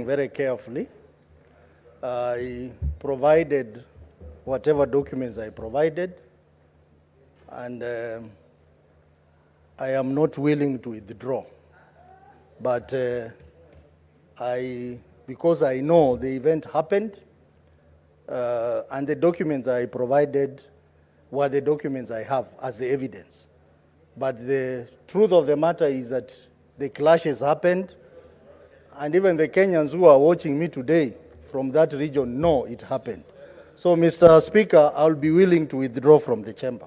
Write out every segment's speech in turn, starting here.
very carefully. I provided whatever documents I provided, and I am not willing to withdraw. But because I know the event happened, and the documents I provided were the documents I have as the evidence. But the truth of the matter is that the clashes happened, and even the Kenyans who are watching me today from that region know it happened. So, Mr. Speaker, I'll be willing to withdraw from the chamber.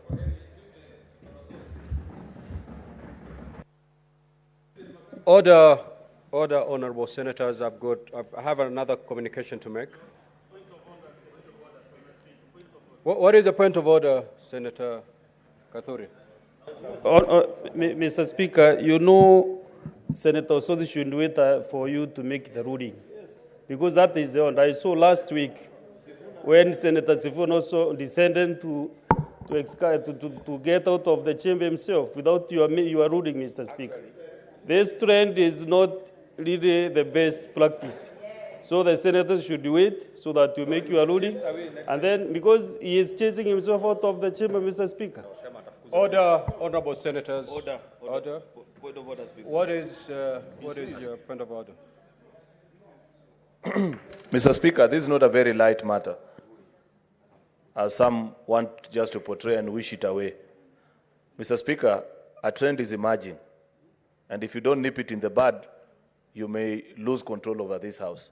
Order, honorable senators. I have another communication to make. What is the point of order, Senator Kathuri? Mr. Speaker, you know Senator Otsosi should wait for you to make the ruling. Yes. Because that is the one. I saw last week when Senator Sifuna also descended to get out of the chamber himself without your ruling, Mr. Speaker. This trend is not really the best practice. So the senators should wait so that you make your ruling. And then, because he is chasing himself out of the chamber, Mr. Speaker. Order, honorable senators. Order. Point of order, Speaker. What is your point of order? Mr. Speaker, this is not a very light matter, as some want just to portray and wish it away. Mr. Speaker, a trend is emerging, and if you don't nip it in the bud, you may lose control over this House.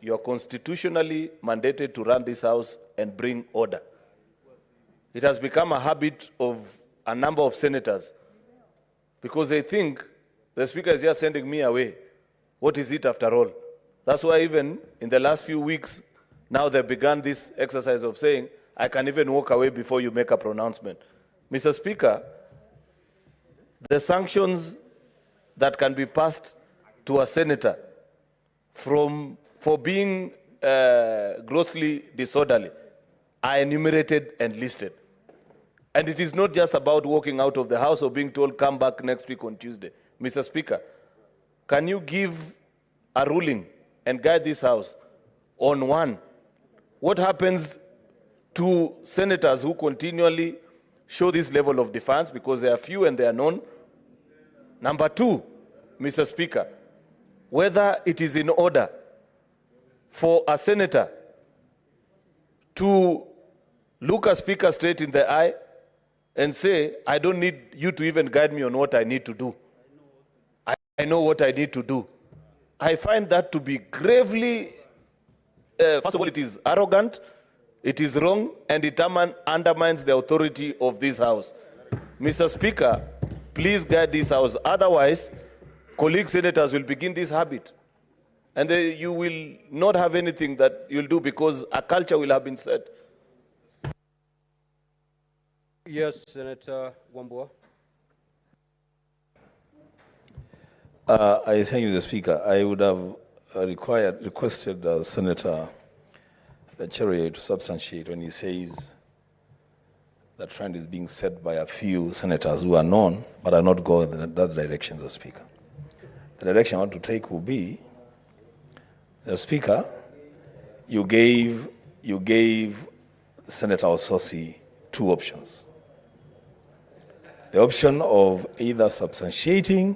You are constitutionally mandated to run this House and bring order. It has become a habit of a number of senators because they think the Speaker is just sending me away. What is it after all? That's why even in the last few weeks, now they've begun this exercise of saying, I can even walk away before you make a pronouncement. Mr. Speaker, the sanctions that can be passed to a senator for being grossly disorderly are enumerated and listed. And it is not just about walking out of the House or being told, come back next week on Tuesday. Mr. Speaker, can you give a ruling and guide this House on one, what happens to senators who continually show this level of defiance because they are few and they are known? Number two, Mr. Speaker, whether it is in order for a senator to look a speaker straight in the eye and say, I don't need you to even guide me on what I need to do. I know what I need to do. I find that to be gravely, first of all, it is arrogant, it is wrong, and it undermines the authority of this House. Mr. Speaker, please guide this House. Otherwise, colleague senators will begin this habit. And you will not have anything that you'll do because a culture will have been set. Yes, Senator Wambua. I thank you, the Speaker. I would have requested Senator Cherier to substantiate when he says that trend is being set by a few senators who are known but are not going in that direction, the Speaker. The direction I want to take will be, the Speaker, you gave Senator Otsosi two options. The option of either substantiating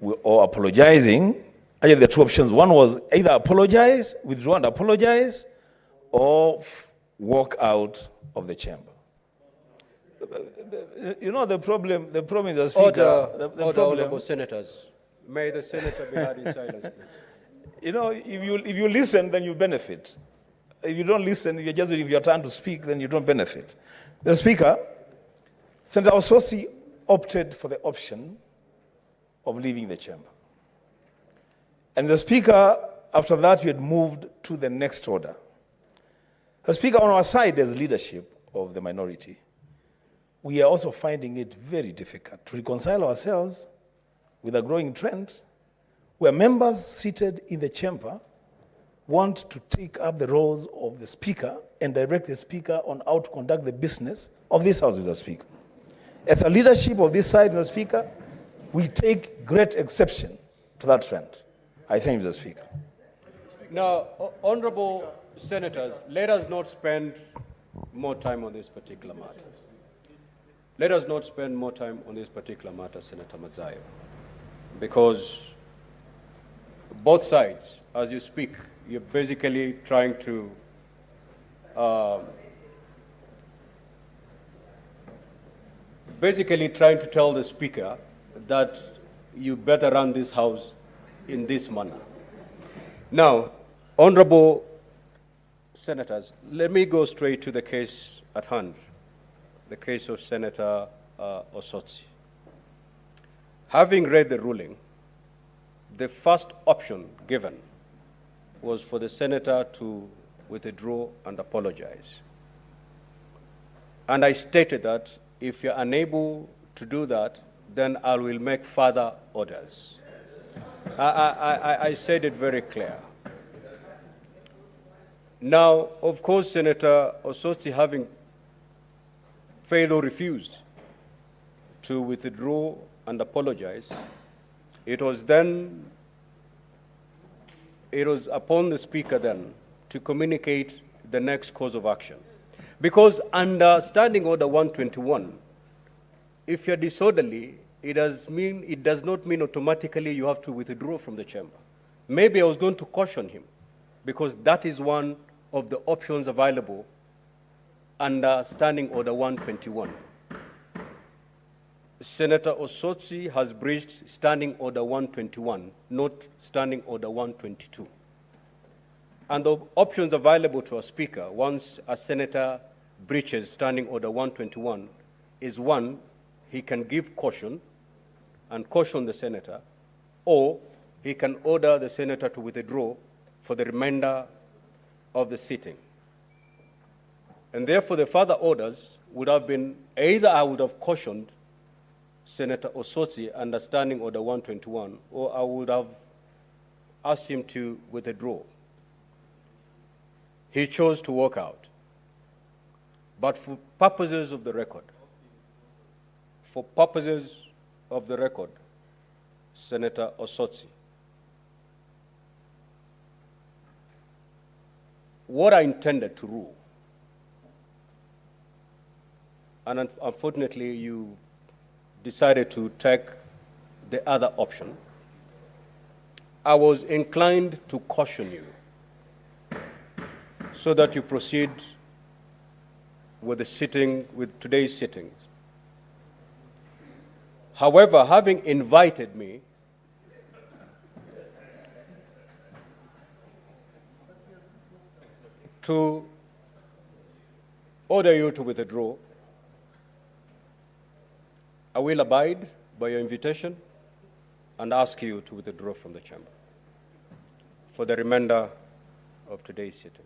or apologizing. Actually, the two options. One was either apologize, withdraw and apologize, or walk out of the chamber. You know the problem is the Speaker. Order, honorable senators. May the senator be heard in silence. You know, if you listen, then you benefit. If you don't listen, if your turn to speak, then you don't benefit. The Speaker, Senator Otsosi opted for the option of leaving the chamber. And the Speaker, after that, we had moved to the next order. The Speaker, on our side as leadership of the minority, we are also finding it very difficult to reconcile ourselves with a growing trend where members seated in the chamber want to take up the roles of the Speaker and direct the Speaker on how to conduct the business of this House with the Speaker. As a leadership of this side, Mr. Speaker, we take great exception to that trend. I thank you, Mr. Speaker. Now, honorable senators, let us not spend more time on this particular matter. Let us not spend more time on this particular matter, Senator Mazayo, because both sides, as you speak, you're basically trying to tell the Speaker that you better run this House in this manner. Now, honorable senators, let me go straight to the case at hand, the case of Senator Otsosi. Having read the ruling, the first option given was for the senator to withdraw and apologize. And I stated that if you're unable to do that, then I will make further orders. I said it very clear. Now, of course, Senator Otsosi, having failed or refused to withdraw and apologize, it was upon the Speaker then to communicate the next course of action. Because under Standing Order 121, if you're disorderly, it does not mean automatically you have to withdraw from the chamber. Maybe I was going to caution him, because that is one of the options available under Standing Order 121. Senator Otsosi has breached Standing Order 121, not Standing Order 122. And the options available to a Speaker once a senator breaches Standing Order 121 is, one, he can give caution and caution the senator, or he can order the senator to withdraw for the remainder of the sitting. And therefore, the further orders would have been either I would have cautioned Senator Otsosi under Standing Order 121, or I would have asked him to withdraw. He chose to walk out. But for purposes of the record, Senator Otsosi, what I intended to rule, and unfortunately you decided to take the other option, I was inclined to caution you so that you proceed with today's sittings. However, having invited me to order you to withdraw, I will abide by your invitation and ask you to withdraw from the chamber for the remainder of today's sitting.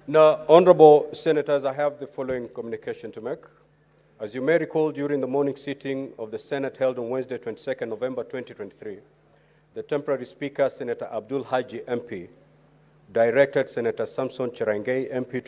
Now, honorable senators, I have the following communication to make. As you may recall, during the morning sitting of the Senate held on Wednesday, 22nd November 2023, the temporary Speaker, Senator Abdul Haji MP, directed Senator Samson Cherangei MP